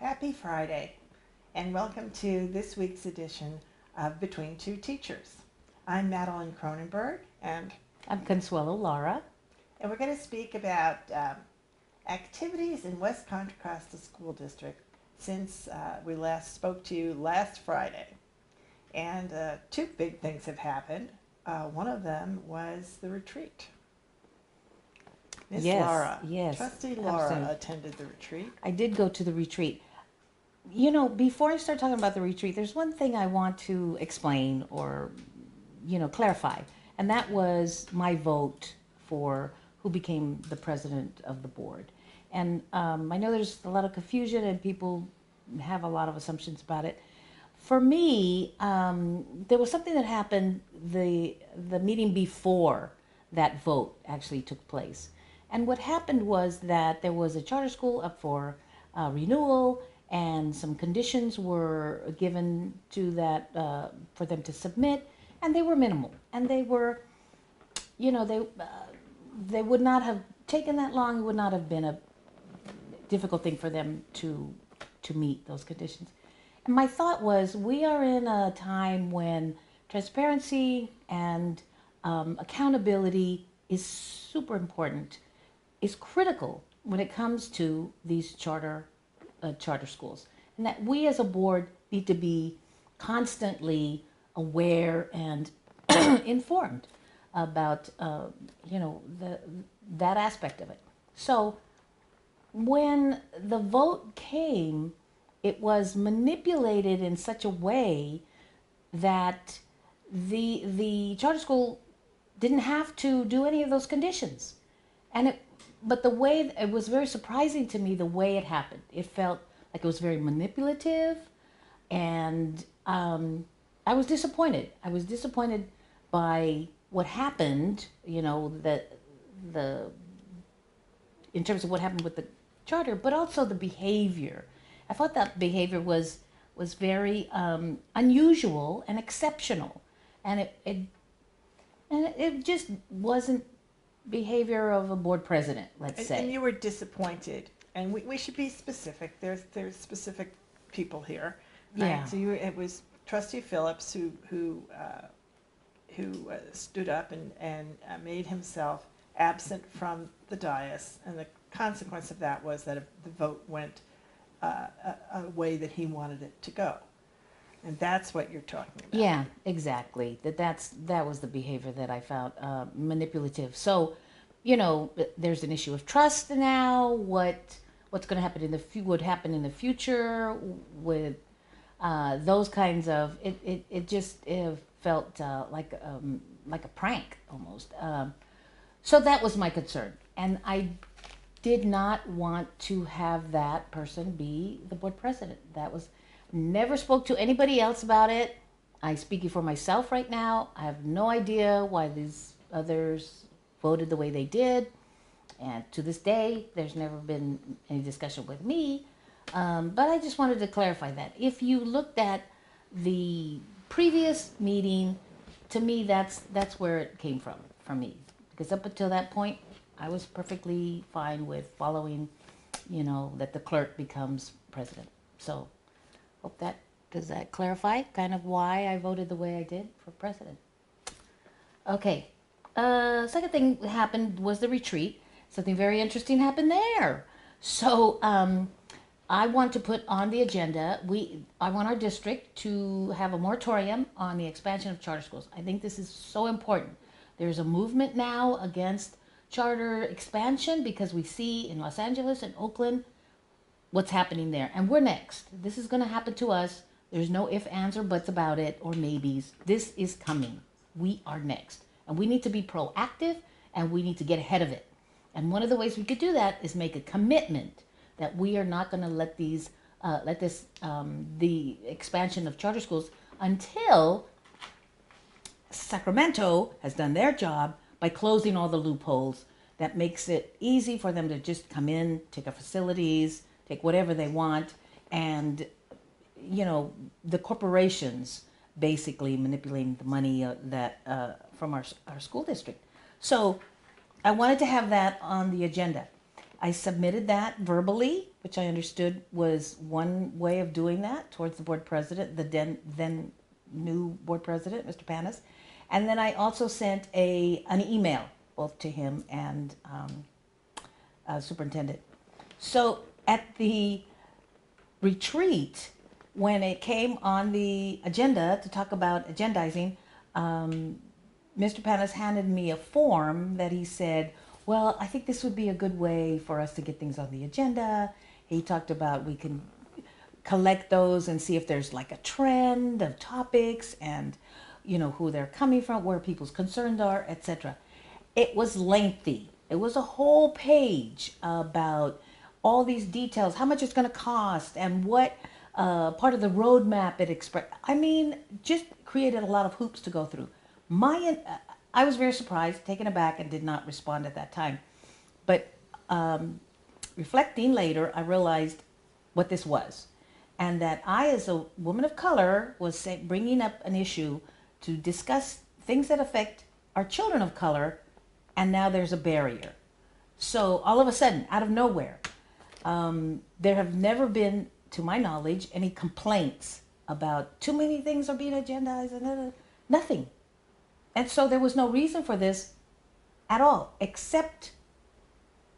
Happy Friday, and welcome to this week's edition of Between Two Teachers. I'm Madeline Kronenberg, and I'm Consuelo Lara. And we're going to speak about activities in West Contra Costa School District since we last spoke to you last Friday. And two big things have happened. One of them was the retreat. Miss Lara, Trustee Lara absolutely. attended the retreat. I did go to the retreat. You know, before I start talking about the retreat, there's one thing I want to explain or, clarify. And that was my vote for who became the president of the board. And I know there's a lot of confusion and people have a lot of assumptions about it. For me, there was something that happened the meeting before that vote actually took place. And what happened was that there was a charter school up for renewal, and some conditions were given to that for them to submit, and they were minimal. And they were, they would not have taken that long. It would not have been a difficult thing for them to meet those conditions. And my thought was, we are in a time when transparency and accountability is super important. Is critical when it comes to these charter schools, and that we as a board need to be constantly aware and informed about that aspect of it. So when the vote came, it was manipulated in such a way that the charter school didn't have to do any of those conditions, but the way it was very surprising to me, the way it happened. It felt like it was very manipulative, and I was disappointed. I was disappointed by what happened. In terms of what happened with the charter, but also the behavior. I thought that behavior was very unusual and exceptional, and it just wasn't behavior of a board president, let's say. And you were disappointed, and we should be specific. There's specific people here. Right? Yeah. So it was Trustee Phillips who stood up and made himself absent from the dais, and the consequence of that was that the vote went a way that he wanted it to go. And that's what you're talking about. Yeah, exactly. That was the behavior that I found manipulative. So, there's an issue of trust now. What's going to happen would happen in the future with those kinds of it just felt like a prank almost. So that was my concern, and I did not want to have that person be the board president. Never spoke to anybody else about it. I'm speaking for myself right now. I have no idea why these others voted the way they did. And to this day, there's never been any discussion with me. But I just wanted to clarify that. If you looked at the previous meeting, to me, that's where it came from me. Because up until that point, I was perfectly fine with following, that the clerk becomes president. So does that clarify kind of why I voted the way I did for president? Okay. Second thing that happened was the retreat. Something very interesting happened there. So I want to put on the agenda, I want our district to have a moratorium on the expansion of charter schools. I think this is so important. There's a movement now against charter expansion because we see in Los Angeles and Oakland what's happening there. And we're next. This is going to happen to us. There's no ifs, ands, or buts about it, or maybes. This is coming. We are next. And we need to be proactive, and we need to get ahead of it. And one of the ways we could do that is make a commitment that we are not going to let the expansion of charter schools until Sacramento has done their job by closing all the loopholes that makes it easy for them to just come in, take our facilities, take whatever they want, and the corporations basically manipulating the money from our school district. So I wanted to have that on the agenda. I submitted that verbally, which I understood was one way of doing that towards the board president, the then new board president, Mr. Panis. And then I also sent an email both to him and superintendent. So at the retreat, when it came on the agenda to talk about agendizing, Mr. Panis handed me a form that he said, well, I think this would be a good way for us to get things on the agenda. He talked about we can collect those and see if there's like a trend of topics and, you know, who they're coming from, where people's concerns are, etc. It was lengthy. It was a whole page about all these details, how much it's going to cost and what part of the roadmap it expressed. I mean, just created a lot of hoops to go through. I was very surprised, taken aback, and did not respond at that time. But reflecting later, I realized what this was. And that I, as a woman of color, was bringing up an issue to discuss things that affect our children of color, and now there's a barrier. So all of a sudden, out of nowhere, there have never been, to my knowledge, any complaints about too many things are being agendized, and nothing. And so there was no reason for this at all, except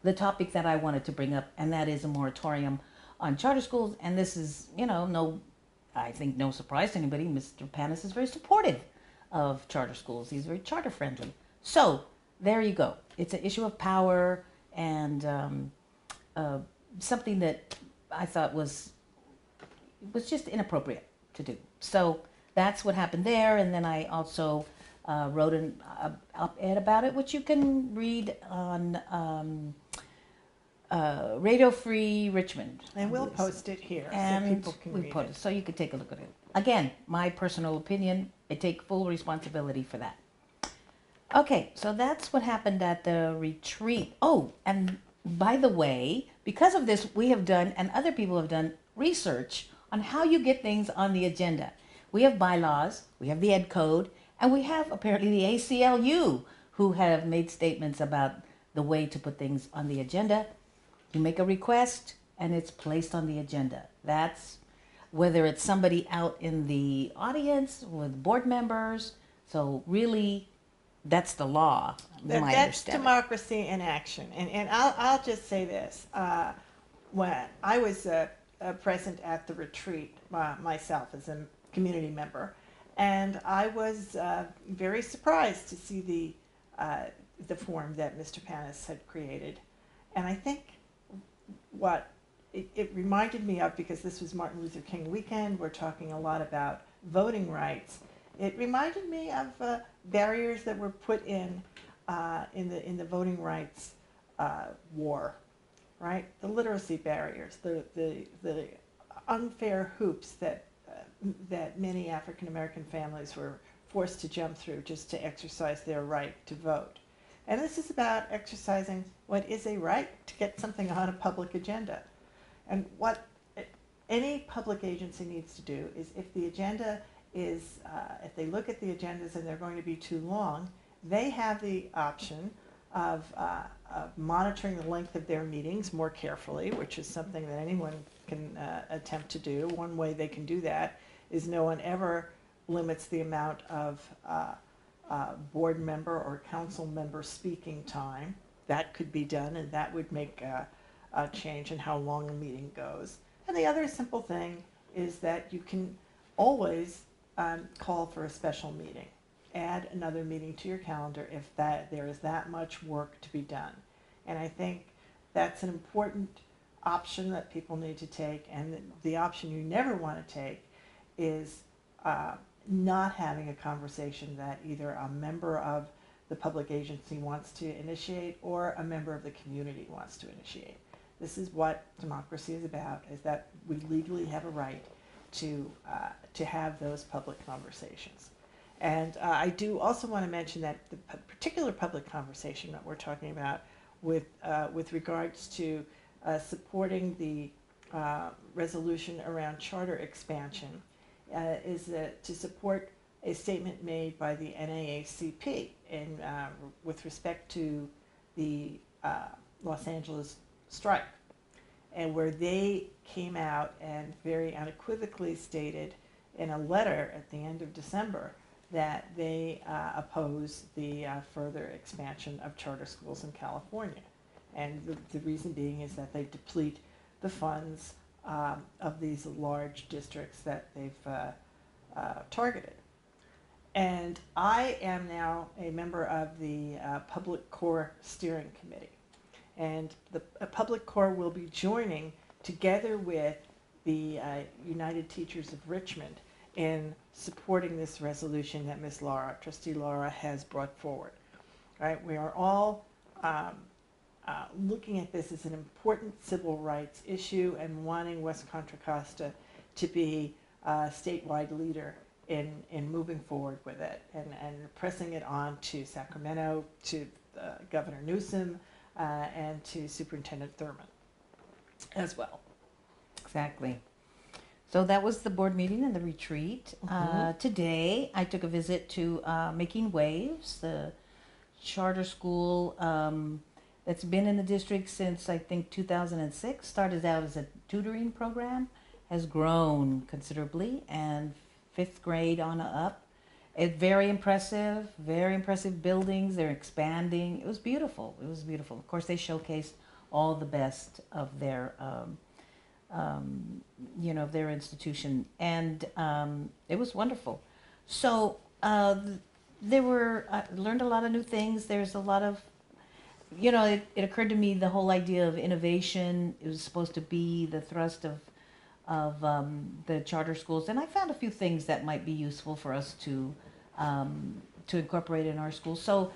the topic that I wanted to bring up, and that is a moratorium on charter schools. And this is, you know, I think no surprise to anybody. Mr. Panis is very supportive of charter schools. He's very charter friendly. So there you go. It's an issue of power and something that I thought was just inappropriate to do. So that's what happened there. And then I also wrote an op-ed about it, which you can read on Radio Free Richmond. And we'll post it here and so people can read it. So you can take a look at it. Again, my personal opinion, I take full responsibility for that. Okay, so that's what happened at the retreat. Oh, and by the way, because of this, we have done, and other people have done, research on how you get things on the agenda. We have bylaws, we have the Ed Code, and we have apparently the ACLU, who have made statements about the way to put things on the agenda. You make a request, and it's placed on the agenda. That's whether it's somebody out in the audience with board members. So really, that's the law. That's democracy in action. And I'll just say this. When I was present at the retreat myself as a community member, and I was very surprised to see the form that Mr. Panis had created. And I think what it reminded me of, because this was Martin Luther King weekend, we're talking a lot about voting rights. It reminded me of barriers that were put in the voting rights war, right? The literacy barriers, the unfair hoops that many African American families were forced to jump through just to exercise their right to vote. And this is about exercising what is a right to get something on a public agenda. And what any public agency needs to do is, if the agenda is, if they look at the agendas and they're going to be too long, they have the option of monitoring the length of their meetings more carefully, which is something that anyone can attempt to do. One way they can do that is no one ever limits the amount of board member or council member speaking time. That could be done, and that would make a change in how long a meeting goes. And the other simple thing is that you can always call for a special meeting. Add another meeting to your calendar if there is that much work to be done. And I think that's an important option that people need to take. And the option you never want to take is not having a conversation that either a member of the public agency wants to initiate or a member of the community wants to initiate. This is what democracy is about, is that we legally have a right to have those public conversations. And I do also want to mention that the particular public conversation that we're talking about with regards to supporting the resolution around charter expansion is to support a statement made by the NAACP with respect to the Los Angeles strike, and where they came out and very unequivocally stated in a letter at the end of December that they oppose the further expansion of charter schools in California. And the reason being is that they deplete the funds of these large districts that they've targeted. And I am now a member of the Public Core Steering Committee. And the Public Core will be joining together with the United Teachers of Richmond in supporting this resolution that Ms. Laura, Trustee Laura, has brought forward. Right? We are all looking at this as an important civil rights issue and wanting West Contra Costa to be a statewide leader in moving forward with it and pressing it on to Sacramento, to Governor Newsom, and to Superintendent Thurman as well. Exactly. So that was the board meeting and the retreat. Today, I took a visit to Making Waves, the charter school that's been in the district since, I think, 2006. Started out as a tutoring program, has grown considerably, and 5th grade on up. It's very impressive buildings. They're expanding. It was beautiful. It was beautiful. Of course, they showcased all the best of their their institution, and it was wonderful. So I learned a lot of new things. There's a lot of, it occurred to me the whole idea of innovation. It was supposed to be the thrust of the charter schools, and I found a few things that might be useful for us to incorporate in our schools. So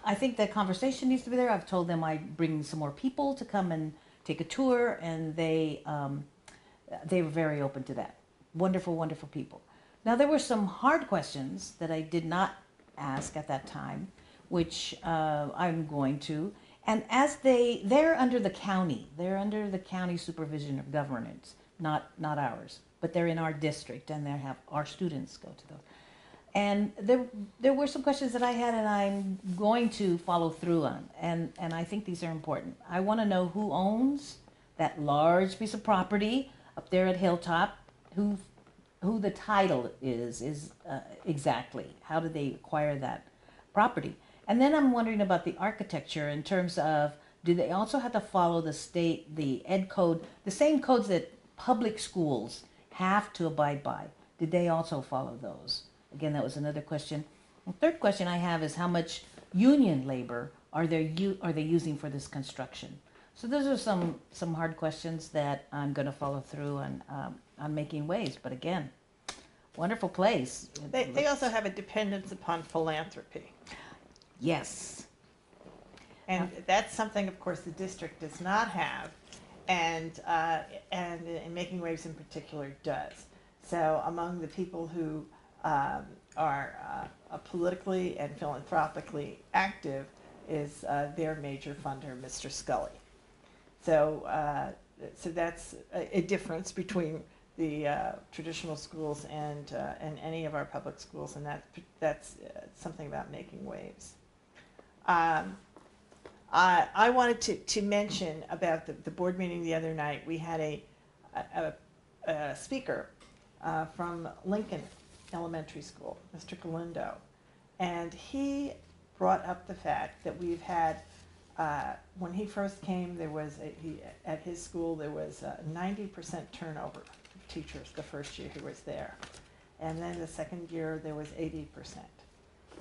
I think that conversation needs to be there. I've told them I bring some more people to come and take a tour, and they were very open to that. Wonderful, wonderful people. Now, there were some hard questions that I did not ask at that time, which I'm going to. And as they're under the county supervision of governance, not ours, but they're in our district, and they have our students go to those. And there were some questions that I had, and I'm going to follow through on, and I think these are important. I want to know who owns that large piece of property up there at Hilltop, who the title is exactly. How did they acquire that property? And then I'm wondering about the architecture in terms of, do they also have to follow the ed code, the same codes that public schools have to abide by? Did they also follow those? Again, that was another question. The third question I have is, how much union labor are they using for this construction? So those are some hard questions that I'm going to follow through on Making Waves. But again, wonderful place. They also have a dependence upon philanthropy. Yes. And that's something, of course, the district does not have, and in Making Waves in particular does. So among the people who are politically and philanthropically active is their major funder, Mr. Scully. So that's a difference between the traditional schools and any of our public schools, and that's something about Making Waves. I wanted to mention about the board meeting the other night. We had a speaker from Lincoln Elementary School, Mr. Galindo, and he brought up the fact that we've had, when he first came, at his school there was a 90% turnover of teachers the first year he was there, and then the second year there was 80%,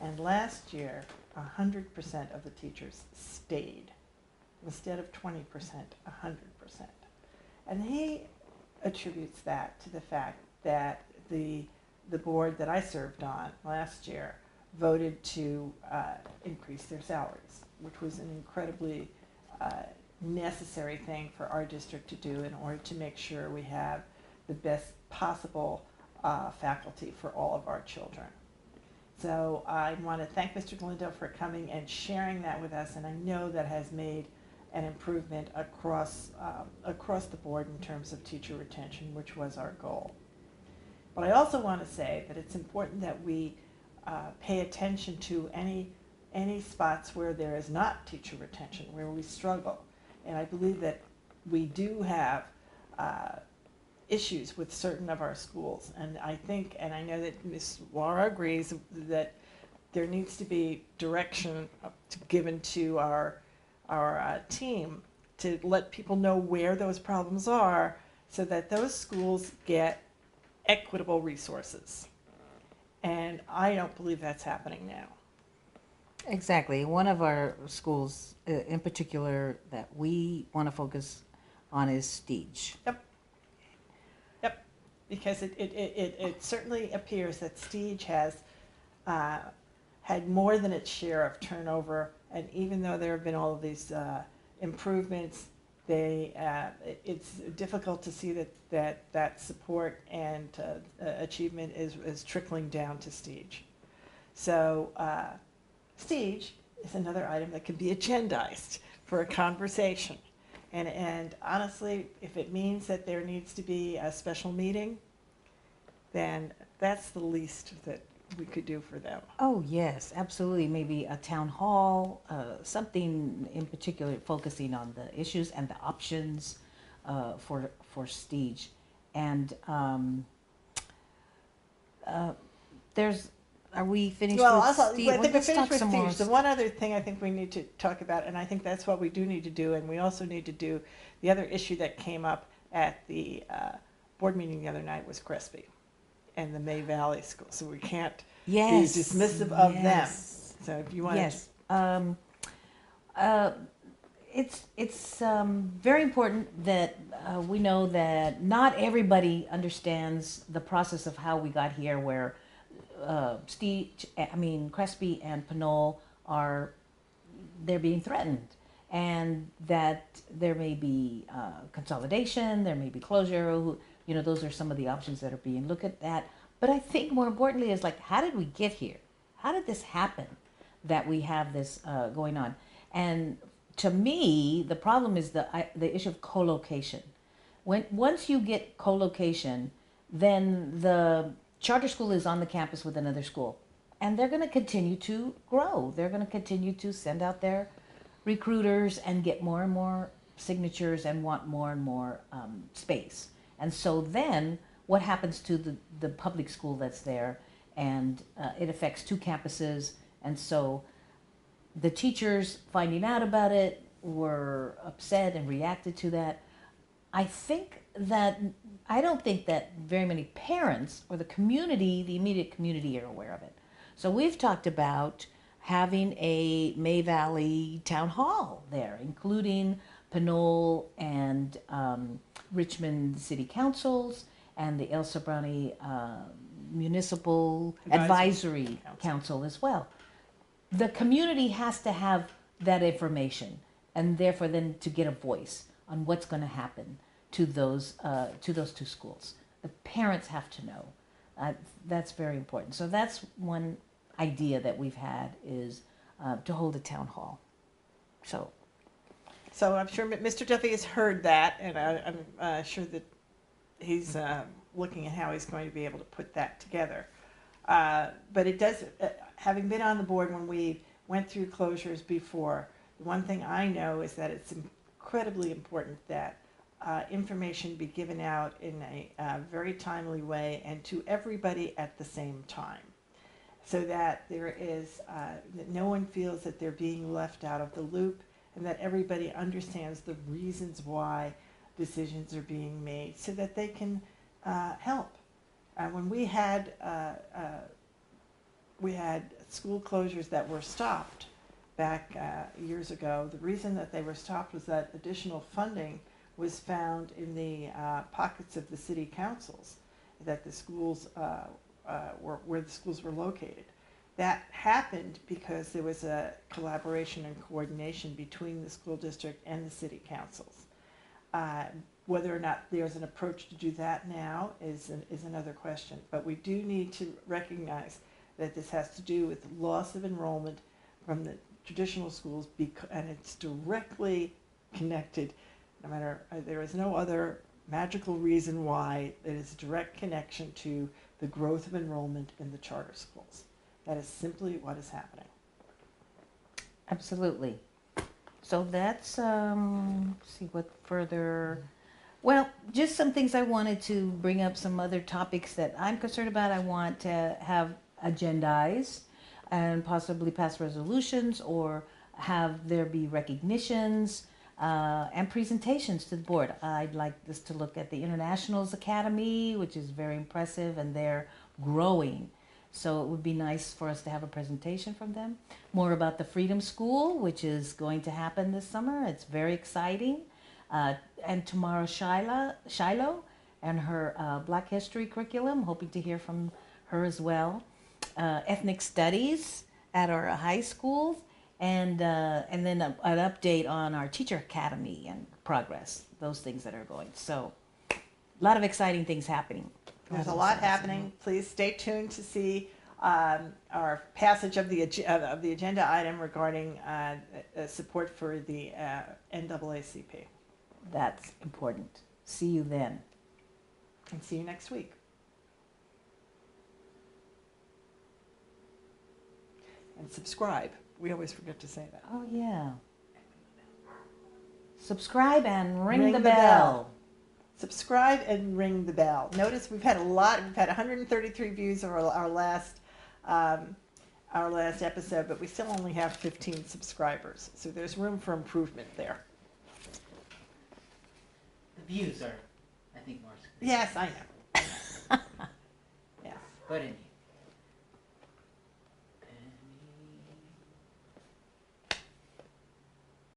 and last year 100% of the teachers stayed instead of 20%, 100%, and he attributes that to the fact that the board that I served on last year voted to increase their salaries, which was an incredibly necessary thing for our district to do in order to make sure we have the best possible faculty for all of our children. So I want to thank Mr. Galindo for coming and sharing that with us, and I know that has made an improvement across the board in terms of teacher retention, which was our goal. But I also want to say that it's important that we pay attention to any spots where there is not teacher retention, where we struggle. And I believe that we do have issues with certain of our schools. And I think, and I know that Ms. Laura agrees, that there needs to be direction given to our team to let people know where those problems are so that those schools get equitable resources. And I don't believe that's happening now. Exactly. One of our schools in particular that we want to focus on is Stige. Yep. Yep. Because it certainly appears that Stige has had more than its share of turnover, and even though there have been all of these improvements, it's difficult to see that support and achievement is trickling down to Stige. So Stige is another item that can be agendized for a conversation. And honestly, if it means that there needs to be a special meeting, then that's the least that we could do for them. Oh, yes, absolutely. Maybe a town hall, something in particular focusing on the issues and the options for Stige. And are we finished Well, with also, Stige? I think we're finished with some more. Stige. The one other thing I think we need to talk about, and I think that's what we do need to do, and we also need to do, the other issue that came up at the board meeting the other night was Crespi and the May Valley School. So we can't be dismissive of them. So if you want it's very important that we know that not everybody understands the process of how we got here, where Crespi and Pinole they're being threatened, and that there may be consolidation, there may be closure. Those are some of the options that are being looked at. But I think more importantly is, like, how did we get here? How did this happen that we have this going on? And to me, the problem is the issue of co-location. Once you get co-location, then the charter school is on the campus with another school, and they're going to continue to grow. They're going to continue to send out their recruiters and get more and more signatures and want more and more space. And so then what happens to the public school that's there? And it affects two campuses. And so the teachers finding out about it were upset and reacted to that. I don't think that very many parents or the immediate community are aware of it. So we've talked about having a May Valley town hall there, including Pinole and Richmond City Councils and the Elsa Brownie Municipal Advisory Council as well. The community has to have that information, and therefore then to get a voice on what's going to happen to those two schools. The parents have to know. That's very important. So that's one idea that we've had, is to hold a town hall. So I'm sure Mr. Duffy has heard that, and I'm sure that he's looking at how he's going to be able to put that together. But it does, having been on the board when we went through closures before, the one thing I know is that it's incredibly important that information be given out in a very timely way and to everybody at the same time, so that that no one feels that they're being left out of the loop, and that everybody understands the reasons why decisions are being made, so that they can help. When we had school closures that were stopped back years ago, the reason that they were stopped was that additional funding was found in the pockets of the city councils that the schools where the schools were located. That happened because there was a collaboration and coordination between the school district and the city councils. Whether or not there's an approach to do that now is another question. But we do need to recognize that this has to do with loss of enrollment from the traditional schools, and it's directly connected. No matter, there is no other magical reason why it is a direct connection to the growth of enrollment in the charter schools. That is simply what is happening. Absolutely. So that's see what further. Well, just some things I wanted to bring up. Some other topics that I'm concerned about. I want to have agendized and possibly pass resolutions or have there be recognitions and presentations to the board. I'd like this to look at the Internationals Academy, which is very impressive, and they're growing. So it would be nice for us to have a presentation from them. More about the Freedom School, which is going to happen this summer. It's very exciting. And tomorrow, Shiloh and her Black History curriculum, hoping to hear from her as well. Ethnic Studies at our high schools, and then an update on our Teacher Academy and progress, those things that are going. So a lot of exciting things happening. There's a lot happening. Please stay tuned to see our passage of the agenda item regarding support for the NAACP. That's important. See you then. And see you next week. And subscribe. We always forget to say that. Oh, yeah. Subscribe and ring the bell. Subscribe and ring the bell. Notice we've had 133 views of our last episode, but we still only have 15 subscribers. So there's room for improvement there. The views are, I think, more. Yes, I know. Yes. But anyway.